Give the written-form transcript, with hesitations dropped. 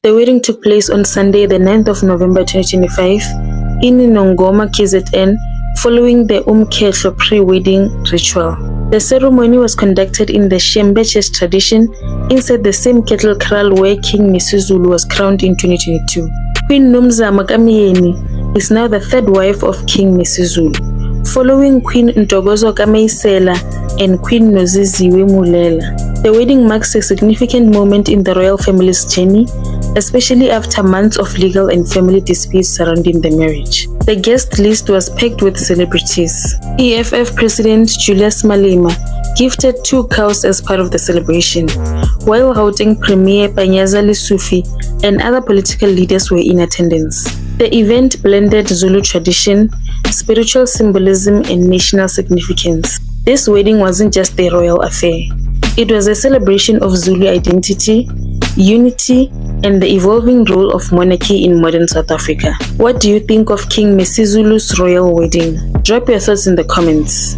The wedding took place on Sunday, the 9th of November 2025 in Nongoma, KZN, following the Umkhehlo pre-wedding ritual. The ceremony was conducted in the Shembeches tradition inside the same cattle kraal where King Misuzulu was crowned in 2022. Queen Nomzamo Kamyeni is now the third wife of King Misuzulu, following Queen Ntokozo Kamaisela and Queen Noziziwe Mulela. The wedding marks a significant moment in the royal family's journey, especially after months of legal and family disputes surrounding the marriage. The guest list was packed with celebrities. EFF President Julius Malema gifted 2 cows as part of the celebration, while Gauteng Premier Panyaza Lesufi and other political leaders were in attendance. The event blended Zulu tradition, spiritual symbolism, and national significance. This wedding wasn't just a royal affair. It was a celebration of Zulu identity, unity, and the evolving role of monarchy in modern South Africa. What do you think of King Misuzulu's royal wedding? Drop your thoughts in the comments.